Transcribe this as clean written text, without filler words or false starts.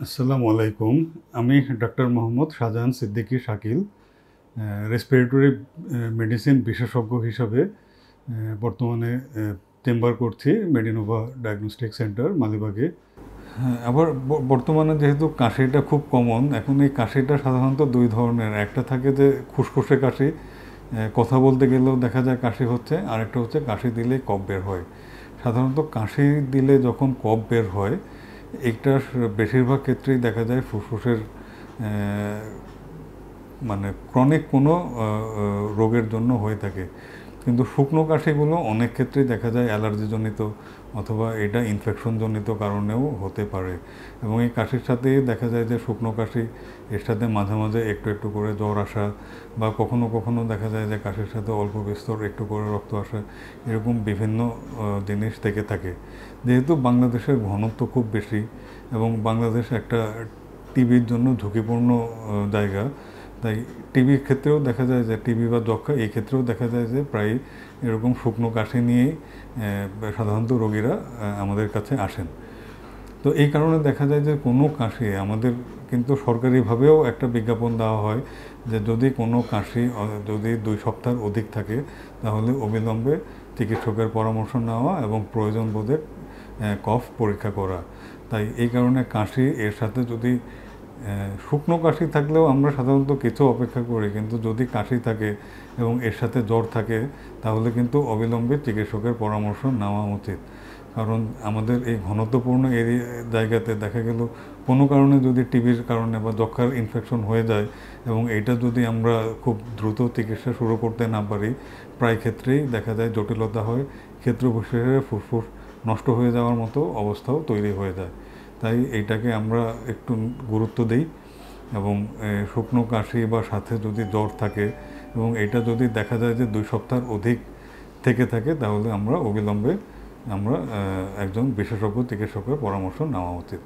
আসসালামু আলাইকুম। আমি doctor Mohammad Shahjahan Siddiqui Shakil, respiratory medicine বিশেষজ্ঞ হিসাবে বর্তমানে চেম্বার করছি মেডিনোভা ডায়াগনস্টিক সেন্টার মালিবাগে। হ্যাঁ, আবার বর্তমানে যেহেতু কাশিটা খুব কমন, এখন এই কাশিটা সাধারণত দুই ধরনের। একটা থাকে যে খুসখুসে কাশি, কথা বলতে গেলেও দেখা যায় কাশি হচ্ছে, আরেকটা হচ্ছে কাশি দিলেই কফ বের হয়। সাধারণত কাশি দিলে যখন কফ বের হয়, এটা বেশিরভাগ ক্ষেত্রেই দেখা যায় ফুসফুসের মানে ক্রনিক কোনো রোগের জন্য হয়ে থাকে। কিন্তু শুকনো কাশিগুলো অনেক ক্ষেত্রেই দেখা যায় অ্যালার্জিজনিত অথবা এটা ইনফেকশনজনিত কারণেও হতে পারে। এবং এই কাশির সাথেই দেখা যায় যে শুকনো কাশি, এর সাথে মাঝে মাঝে একটু একটু করে জ্বর আসা, বা কখনো কখনো দেখা যায় যে কাশির সাথে অল্প বিস্তর একটু করে রক্ত আসা, এরকম বিভিন্ন জিনিস থেকে থাকে। যেহেতু বাংলাদেশের ঘনত্ব খুব বেশি এবং বাংলাদেশ একটা টিবির জন্য ঝুঁকিপূর্ণ জায়গা, তাই টিবির ক্ষেত্রেও দেখা যায় যে টিবি বা যক্ষা, এই ক্ষেত্রেও দেখা যায় যে প্রায় এরকম শুকনো কাশি নিয়েই সাধারণত রোগীরা আমাদের কাছে আসেন। তো এই কারণে দেখা যায় যে কোনো কাশি আমাদের কিন্তু সরকারিভাবেও একটা বিজ্ঞাপন দেওয়া হয় যে যদি কোনো কাশি যদি 2 সপ্তাহের অধিক থাকে তাহলে অবিলম্বে চিকিৎসকের পরামর্শ নেওয়া এবং প্রয়োজন বোধে কফ পরীক্ষা করা। তাই এই কারণে কাশি, এর সাথে যদি শুকনো কাশি থাকলেও আমরা সাধারণত কিছু অপেক্ষা করি, কিন্তু যদি কাশি থাকে এবং এর সাথে জ্বর থাকে তাহলে কিন্তু অবিলম্বে চিকিৎসকের পরামর্শ নেওয়া উচিত। কারণ আমাদের এই ঘনত্বপূর্ণ জায়গাতে দেখা গেল কোনো কারণে যদি টিবির কারণে বা যক্ষার ইনফেকশন হয়ে যায় এবং এটা যদি আমরা খুব দ্রুত চিকিৎসা শুরু করতে না পারি, প্রায় ক্ষেত্রেই দেখা যায় জটিলতা হয়, ক্ষেত্রবিশেষে ফুসফুস নষ্ট হয়ে যাওয়ার মতো অবস্থাও তৈরি হয়ে যায়। তাই এইটাকে আমরা একটু গুরুত্ব দিই এবং শুকনো কাশি বা সাথে যদি জ্বর থাকে এবং এটা যদি দেখা যায় যে 2 সপ্তাহের অধিক থেকে থাকে তাহলে আমরা অবিলম্বে একজন বিশেষজ্ঞ চিকিৎসকের পরামর্শ নেওয়া উচিত।